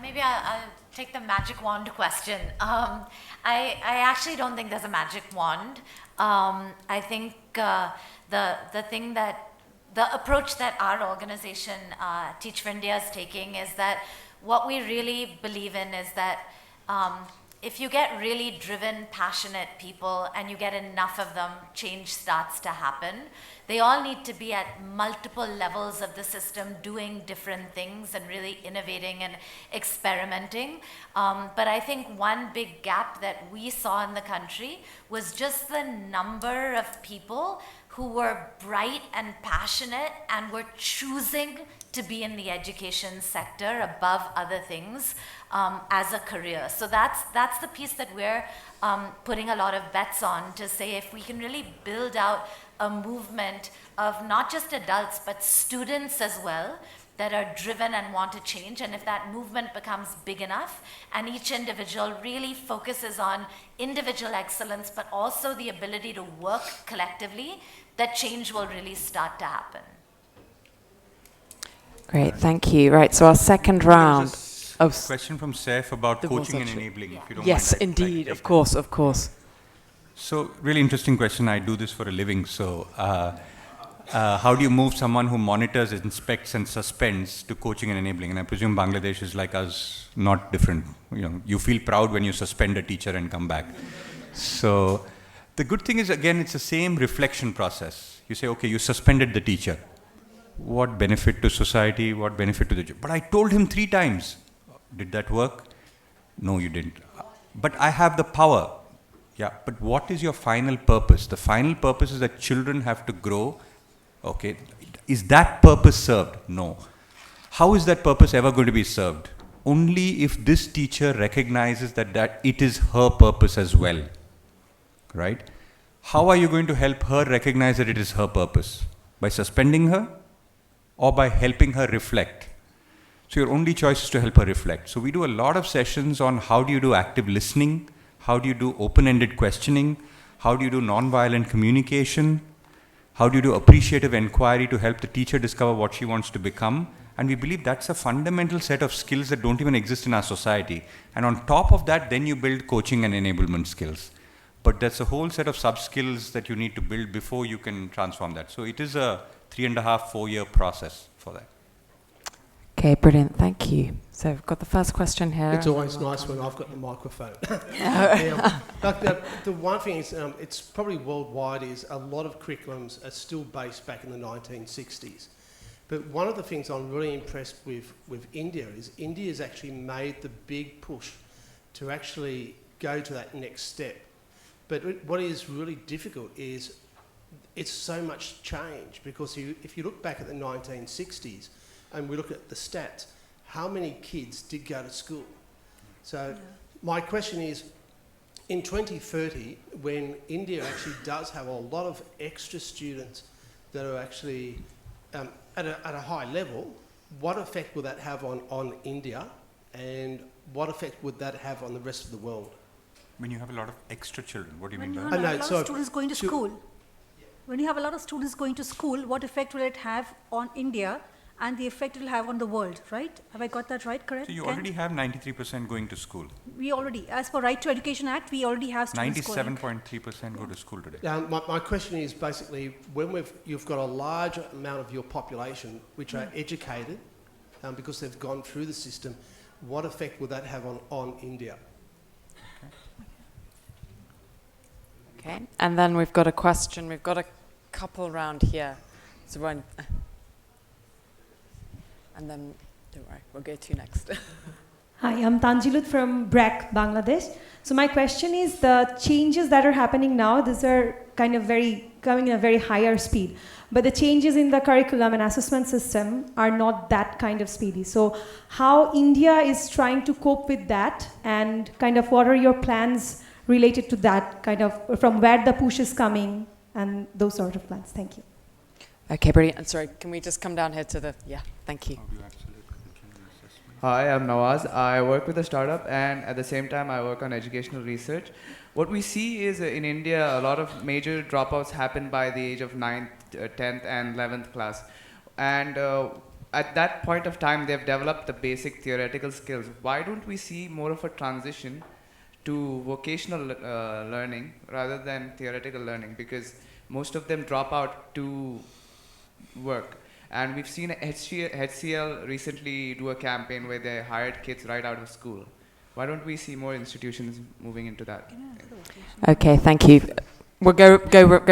Maybe I'll take the magic wand question. I actually don't think there's a magic wand. I think the approach that our organization, Teach for India, is taking is that what we really believe in is that if you get really driven, passionate people and you get enough of them, change starts to happen. They all need to be at multiple levels of the system doing different things and really innovating and experimenting. But I think one big gap that we saw in the country was just the number of people who were bright and passionate and were choosing to be in the education sector above other things as a career. So that's the piece that we're putting a lot of bets on, to say if we can really build out a movement of not just adults but students as well that are driven and want to change, and if that movement becomes big enough and each individual really focuses on individual excellence but also the ability to work collectively, that change will really start to happen. Great, thank you. Right, so our second round. Question from Saif about coaching and enabling, if you don't Yes, mind. indeed, of course, of course. So, really interesting question. I do this for a living. So, how do you move someone who monitors, inspects, and suspends to coaching and enabling? And I presume Bangladesh is like us, not different. You feel proud when you suspend a teacher and come back. So, the good thing is, again, it's the same reflection process. You say, okay, you suspended the teacher. What benefit to society? What benefit to the job? But I told him 3 times. Did that work? No, you didn't. But I have the power. Yeah, but what is your final purpose? The final purpose is that children have to grow. Okay, is that purpose served? No. How is that purpose ever going to be served? Only if this teacher recognizes that it is her purpose as well, right? How are you going to help her recognize that it is her purpose? By suspending her or by helping her reflect? So your only choice is to help her reflect. So we do a lot of sessions on how do you do active listening, how do you do open-ended questioning, how do you do non-violent communication, how do you do appreciative inquiry to help the teacher discover what she wants to become. And we believe that's a fundamental set of skills that don't even exist in our society. And on top of that, then you build coaching and enablement skills. But that's a whole set of sub-skills that you need to build before you can transform that. So it is a 3.5-4 year process for that. Okay, brilliant, thank you. So we've got the first question here. It's always nice when I've got the microphone. The one thing is, it's probably worldwide, is a lot of curriculums are still based back in the 1960s. But one of the things I'm really impressed with India is India's actually made the big push to actually go to that next step. But what is really difficult is it's so much change, because if you look back at the 1960s and we look at the stats, how many kids did go to school? So my question is, in 2030, when India actually does have a lot of extra students that are actually at a high level, what effect will that have on India, and what effect would that have on the rest of the world? When you have a lot of extra children, what do you mean by When that? you have a lot of students going to school, when you have a lot of students going to school, what effect will it have on India and the effect it will have on the world, right? Have I got that right, correct? So you already have 93% going to school. We already, as per Right to Education Act, we already have students going. 97.3% go to school today. My question is basically, when you've got a large amount of your population which are educated because they've gone through the system, what effect will that have on India? Okay, and then we've got a question, we've got a couple round here. So when, and then, don't worry, we'll go to you next. Hi, I'm Tanjilut from BRAC, Bangladesh. So my question is, the changes that are happening now, these are kind of coming in a very higher speed. But the changes in the curriculum and assessment system are not that kind of speedy. So how India is trying to cope with that, and kind of what are your plans related to that, kind of from where the push is coming and those sort of plans? Thank you. Okay, brilliant. And sorry, can we just come down here to the, yeah, thank you. Hi, I'm Nawaz. I work with a startup, and at the same time I work on educational research. What we see is in India, a lot of major dropouts happen by the age of 9th, 10th and 11th class. And at that point of time, they've developed the basic theoretical skills. Why don't we see more of a transition to vocational learning rather than theoretical learning? Because most of them drop out to work. And we've seen HCL recently do a campaign where they hired kids right out of school. Why don't we see more institutions moving into that? Okay, thank you. We'll go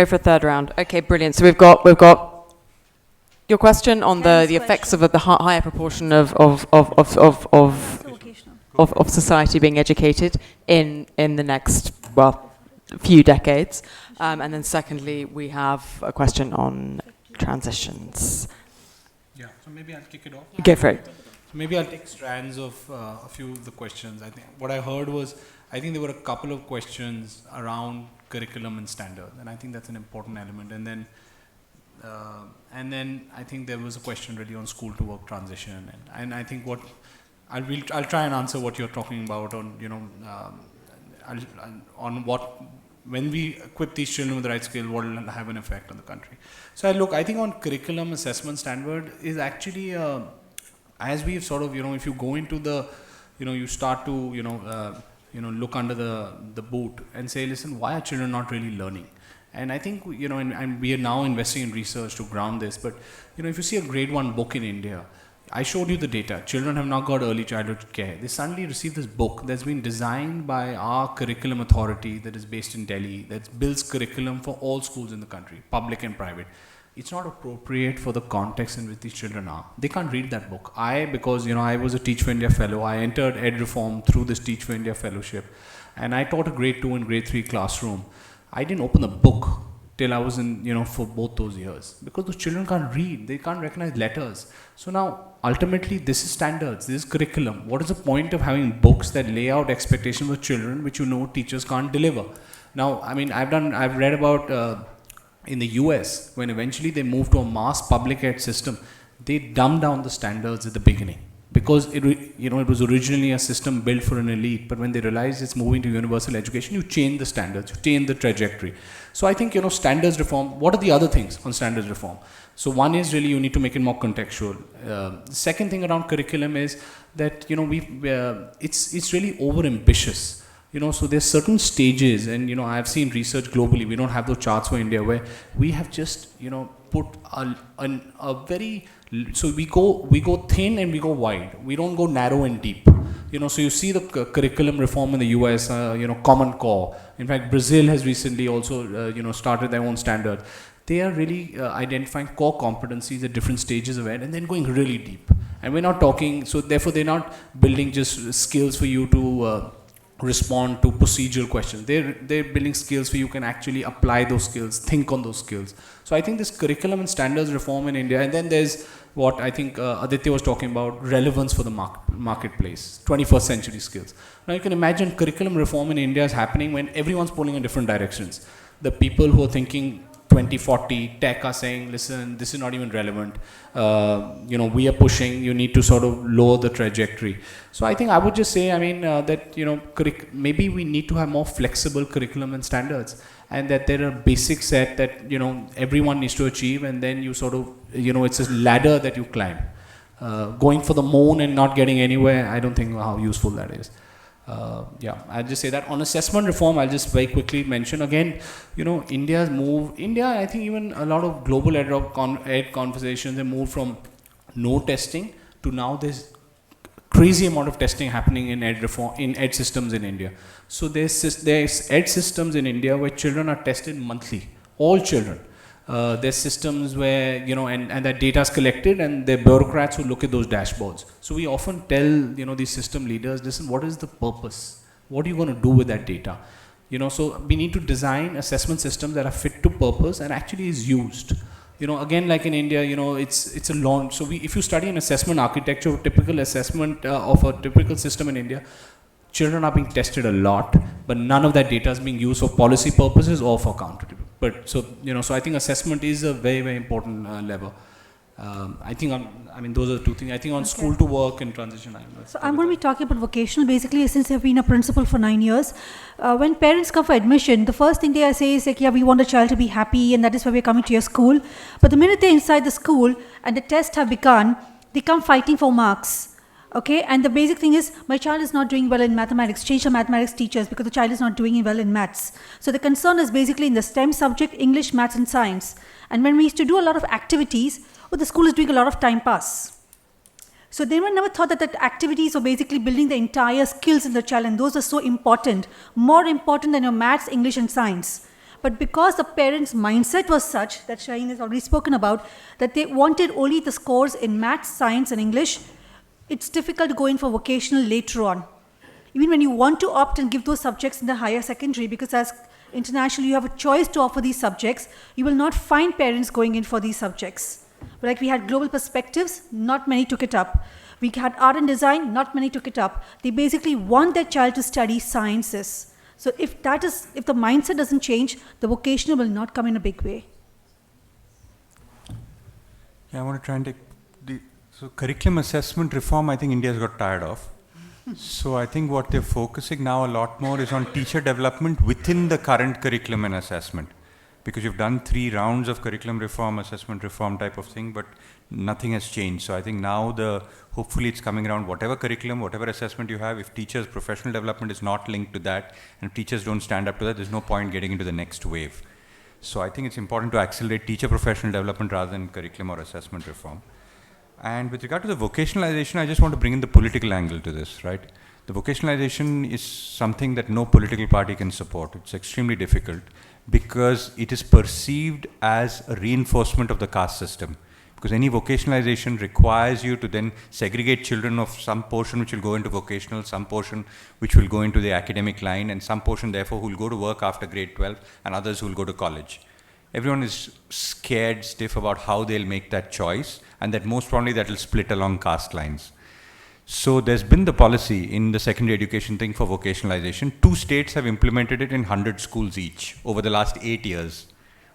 for a third round. Okay, brilliant. So we've got your question on the effects of the higher proportion of society being educated in the next, well, few decades. And then secondly, we have a question on transitions. Yeah, so maybe I'll kick it off. Go for it. So maybe I'll take strands of a few of the questions. I think what I heard was, I think there were a couple of questions around curriculum and standards, and I think that's an important element. And then I think there was a question really on school to work transition, and I think what I'll try and answer what you're talking about on on what, when we equip these children with the right skill, what will have an effect on the country. So I think on curriculum assessment standard is actually, as we've sort of, if you go into the, you start to, look under the boot and say, listen, why are children not really learning? And I think, and we are now investing in research to ground this, but, if you see a grade 1 book in India, I showed you the data. Children have not got early childhood care. They suddenly receive this book that's been designed by our curriculum authority that is based in Delhi, that builds curriculum for all schools in the country, public and private. It's not appropriate for the context in which these children are. They can't read that book. Because I was a Teach for India fellow, I entered Ed Reform through this Teach for India fellowship, and I taught a grade 2 and grade 3 classroom. I didn't open the book till I was in, for both those years, because those children can't read, they can't recognize letters. So now, ultimately, this is standards, this is curriculum. What is the point of having books that lay out expectations of children which teachers can't deliver? Now, I've read about in the US, when eventually they moved to a mass public ed system, they dumbed down the standards at the beginning. Because it was originally a system built for an elite, but when they realized it's moving to universal education, you change the standards, you change the trajectory. So I think, standards reform, what are the other things on standards reform? So one is really you need to make it more contextual. The second thing around curriculum is that, it's really over ambitious. So there's certain stages, and, I've seen research globally, we don't have those charts for India, where we have just, put a very, so we go thin and we go wide. We don't go narrow and deep. So you see the curriculum reform in the US, Common Core. In fact, Brazil has recently also, started their own standard. They are really identifying core competencies at different stages of ed and then going really deep. And we're not talking, so therefore they're not building just skills for you to respond to procedural questions. They're building skills where you can actually apply those skills, think on those skills. So I think this curriculum and standards reform in India, and then there's what I think Aditya was talking about, relevance for the marketplace, 21st century skills. Now you can imagine curriculum reform in India is happening when everyone's pulling in different directions. The people who are thinking 2040 tech are saying, listen, this is not even relevant. We are pushing, you need to sort of lower the trajectory. So I think I would just say, that, maybe we need to have more flexible curriculum and standards, and that there are basic set that, everyone needs to achieve, and then you sort of, it's a ladder that you climb. Going for the moon and not getting anywhere, I don't think how useful that is. I'll just say that. On assessment reform, I'll just very quickly mention again, India, I think even a lot of global ed conversations have moved from no testing to now there's crazy amount of testing happening in ed systems in India. So there's ed systems in India where children are tested monthly, all children. There's systems where, and that data is collected, and there are bureaucrats who look at those dashboards. So we often tell, these system leaders, listen, what is the purpose? What are you going to do with that data? So we need to design assessment systems that are fit to purpose and actually is used. Again, like in India, it's a long, so if you study an assessment architecture, typical assessment of a typical system in India, children are being tested a lot, but none of that data is being used for policy purposes or for accountability. But so I think assessment is a very, very important lever. I think those are the two things. I think on school to work and transition. So I'm going to be talking about vocational. Basically, since I've been a principal for 9 years, when parents come for admission, the first thing they say is like, yeah, we want a child to be happy, and that is why we're coming to your school. But the minute they're inside the school and the tests have begun, they come fighting for marks. Okay, and the basic thing is, my child is not doing well in mathematics, change the mathematics teachers because the child is not doing well in maths. So the concern is basically in the STEM subject, English, maths and science. And when we used to do a lot of activities, the school is doing a lot of time pass. So they never thought that activities are basically building the entire skills in the child, and those are so important, more important than your maths, English and science. But because the parents' mindset was such, that Shaheen has already spoken about, that they wanted only the scores in maths, science and English, it's difficult to go in for vocational later on. Even when you want to opt and give those subjects in the higher secondary, because as international you have a choice to offer these subjects, you will not find parents going in for these subjects. Like we had global perspectives, not many took it up. We had art and design, not many took it up. They basically want their child to study sciences. So if the mindset doesn't change, the vocational will not come in a big way. Yeah, I want to try and take so curriculum assessment reform, I think India's got tired of. So I think what they're focusing now a lot more is on teacher development within the current curriculum and assessment. Because you've done 3 rounds of curriculum reform, assessment reform type of thing, but nothing has changed. So I think now hopefully it's coming around, whatever curriculum, whatever assessment you have, if teachers' professional development is not linked to that, and if teachers don't stand up to that, there's no point getting into the next wave. So I think it's important to accelerate teacher professional development rather than curriculum or assessment reform. And with regard to the vocationalization, I just want to bring in the political angle to this, right? The vocationalization is something that no political party can support. It's extremely difficult because it is perceived as a reinforcement of the caste system. Because any vocationalization requires you to then segregate children of some portion which will go into vocational, some portion which will go into the academic line, and some portion therefore who will go to work after grade 12, and others who will go to college. Everyone is scared stiff about how they'll make that choice, and that most probably that will split along caste lines. So there's been the policy in the secondary education thing for vocationalization. 2 states have implemented it in 100 schools each over the last 8 years,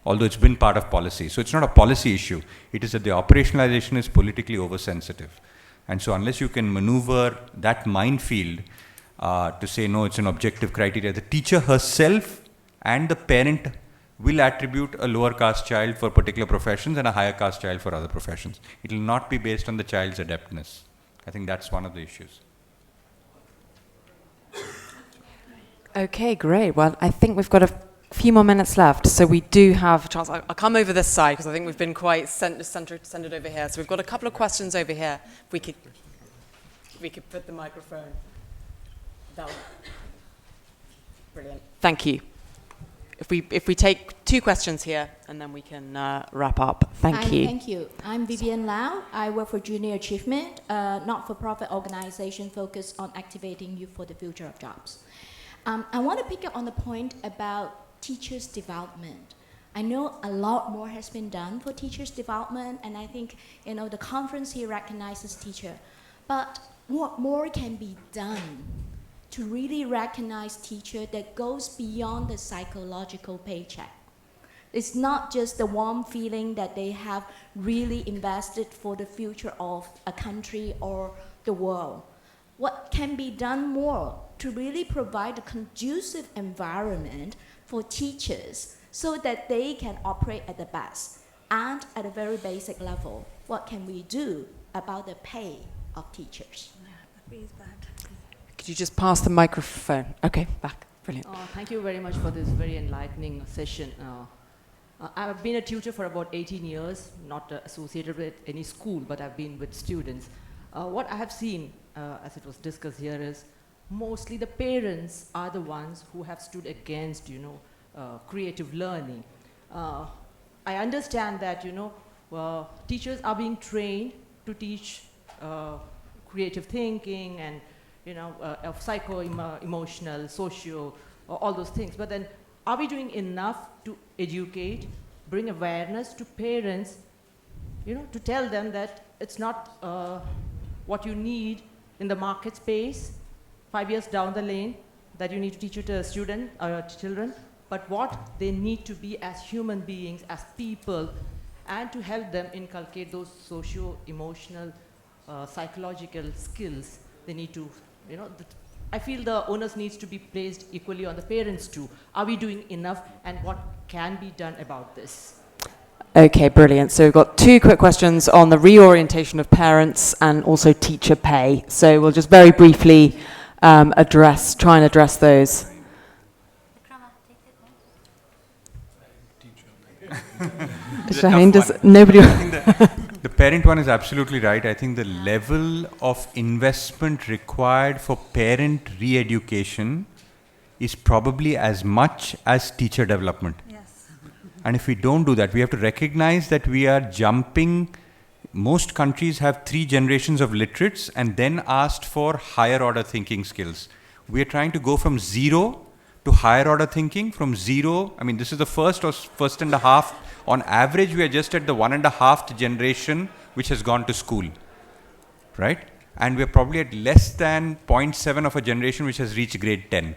although it's been part of policy. So it's not a policy issue. It is that the operationalization is politically oversensitive. And so unless you can maneuver that minefield to say, no, it's an objective criteria, the teacher herself and the parent will attribute a lower caste child for particular professions and a higher caste child for other professions. It will not be based on the child's adeptness. I think that's one of the issues. Okay, great. Well, I think we've got a few more minutes left, so we do have a chance. I'll come over this side because I think we've been quite centered over here. So we've got a couple of questions over here. If we could put the microphone. That one. Brilliant. Thank you. If we take 2 questions here, and then we can wrap up. Thank you. Thank you. I'm Vivian Lau. I work for Junior Achievement, a not-for-profit organization focused on activating youth for the future of jobs. I want to pick up on the point about teachers' development. I know a lot more has been done for teachers' development, and I think the conference here recognizes teacher. But what more can be done to really recognize teacher that goes beyond the psychological paycheck? It's not just the warm feeling that they have really invested for the future of a country or the world. What can be done more to really provide a conducive environment for teachers so that they can operate at the best? And at a very basic level, what can we do about the pay of teachers? Could you just pass the microphone? Okay, back. Brilliant. Thank you very much for this very enlightening session. I've been a tutor for about 18 years, not associated with any school, but I've been with students. What I have seen, as it was discussed here, is mostly the parents are the ones who have stood against, creative learning. I understand that, teachers are being trained to teach creative thinking and, of psycho-emotional, socio, all those things. But then, are we doing enough to educate, bring awareness to parents, to tell them that it's not what you need in the market space 5 years down the lane that you need to teach it to children, but what they need to be as human beings, as people, and to help them inculcate those socio-emotional, psychological skills. They need to, I feel the onus needs to be placed equally on the parents too. Are we doing enough, and what can be done about this? Okay, brilliant. So we've got 2 quick questions on the reorientation of parents and also teacher pay. So we'll just very briefly try and address those. Shaheen, does nobody? I think the parent one is absolutely right. I think the level of investment required for parent re-education is probably as much as teacher development. Yes. And if we don't do that, we have to recognize that we are jumping. Most countries have 3 generations of literates and then asked for higher order thinking skills. We are trying to go from 0 to higher order thinking. From 0, I mean, this is the first or first and a half. On average, we are just at the 1.5th generation which has gone to school, right? And we're probably at less than 0.7 of a generation which has reached grade 10.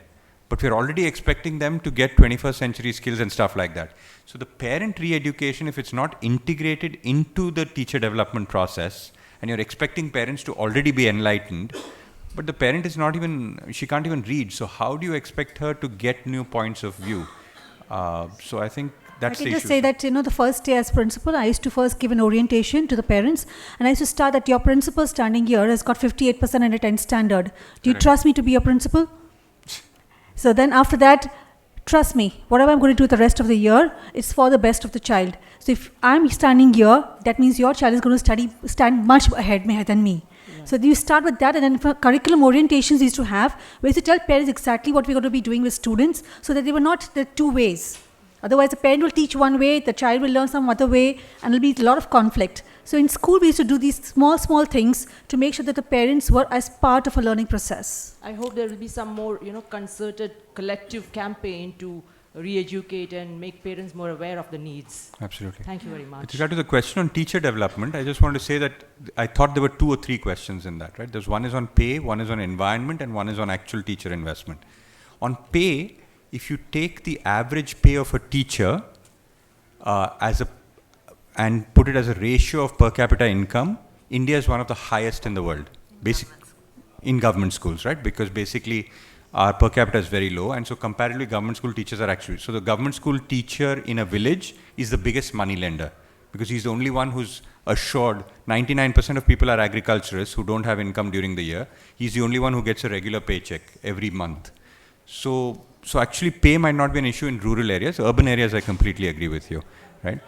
But we're already expecting them to get 21st century skills and stuff like that. So the parent re-education, if it's not integrated into the teacher development process, and you're expecting parents to already be enlightened, but the parent is not even, she can't even read. So how do you expect her to get new points of view? So I think that's the issue. I can just say that, the first day as principal, I used to first give an orientation to the parents, and I used to start that your principal standing here has got 58% and a 10 standard. Do you trust me to be your principal? So then after that, trust me, whatever I'm going to do the rest of the year, it's for the best of the child. So if I'm standing here, that means your child is going to stand much ahead than me. Yeah. So you start with that, and then for curriculum orientations we used to have, we used to tell parents exactly what we're going to be doing with students, so that they were not the 2 ways. Otherwise, the parent will teach one way, the child will learn some other way, and there'll be a lot of conflict. So in school, we used to do these small things to make sure that the parents were as part of a learning process. I hope there will be some more, concerted collective campaign to re-educate and make parents more aware of the needs. Absolutely. Thank you very much. With regard to the question on teacher development, I just want to say that I thought there were 2 or 3 questions in that, right? There's one is on pay, one is on environment, and one is on actual teacher investment. On pay, if you take the average pay of a teacher and put it as a ratio of per capita income, India is one of the highest in the world, in government schools, right? Because basically our per capita is very low, and so comparatively government school teachers are actually, so the government school teacher in a village is the biggest money lender, because he's the only one who's assured. 99% of people are agriculturists who don't have income during the year. He's the only one who gets a regular paycheck every month. So actually pay might not be an issue in rural areas. Urban areas, I completely agree with you, right?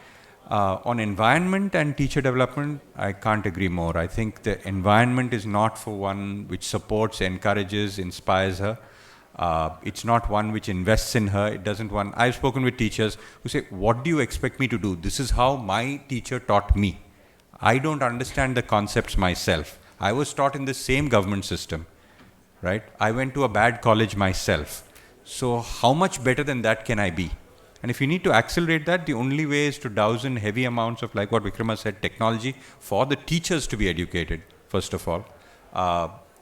On environment and teacher development, I can't agree more. I think the environment is not for one which supports, encourages, inspires her. It's not one which invests in her. It doesn't one. I've spoken with teachers who say, what do you expect me to do? This is how my teacher taught me. I don't understand the concepts myself. I was taught in the same government system, right? I went to a bad college myself. So how much better than that can I be? And if you need to accelerate that, the only way is to douse in heavy amounts of, like what Bikkrama said, technology for the teachers to be educated, first of all.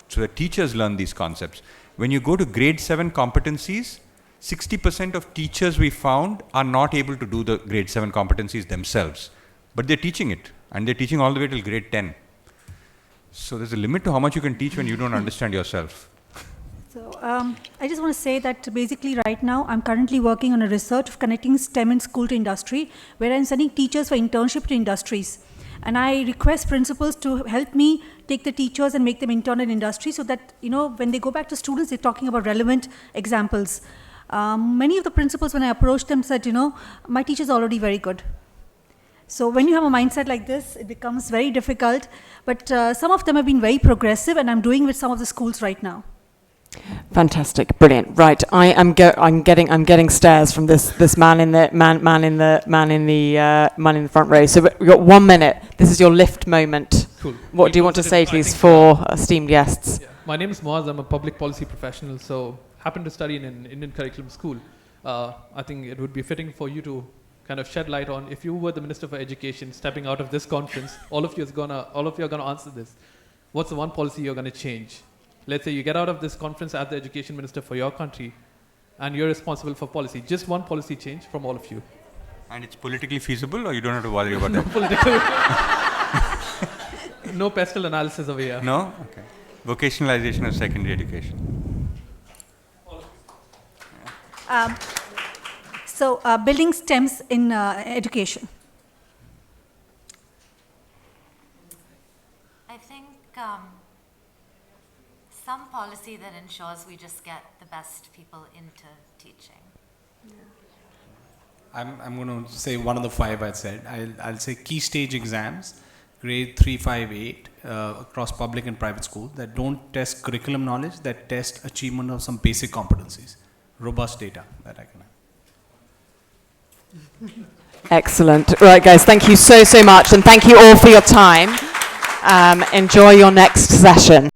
So the teachers learn these concepts. When you go to grade 7 competencies, 60% of teachers we found are not able to do the grade 7 competencies themselves. But they're teaching it, and they're teaching all the way till grade 10. So there's a limit to how much you can teach when you don't understand yourself. So I just want to say that basically right now I'm currently working on a research of connecting STEM in school to industry, where I'm sending teachers for internship to industries. And I request principals to help me take the teachers and make them intern in industry, so that, when they go back to students, they're talking about relevant examples. Many of the principals, when I approached them, said, my teacher's already very good. So when you have a mindset like this, it becomes very difficult. But some of them have been very progressive, and I'm doing with some of the schools right now. Fantastic, brilliant. Right, I'm getting stares from this man in the front row. So we've got 1 minute. This is your lift moment. Cool. What do you want to say, please, for esteemed guests? Yeah. My name is Moaz. I'm a public policy professional. So happen to study in an Indian curriculum school. I think it would be fitting for you to kind of shed light on, if you were the Minister for Education stepping out of this conference, all of you are gonna answer this. What's the one policy you're gonna change? Let's say you get out of this conference as the Education Minister for your country, and you're responsible for policy. Just one policy change from all of you. And it's politically feasible, or you don't have to worry about that? No pestle analysis over here. No? Okay. Vocationalization of secondary education. Building STEMs in education. I think some policy that ensures we just get the best people into teaching. I'm going to say one of the 5 I said. I'll say key stage exams, grade 3, 5, 8, across public and private schools that don't test curriculum knowledge, that test achievement of some basic competencies. Robust data that I can have. Excellent. Right, guys, thank you so much, and thank you all for your time. Enjoy your next session.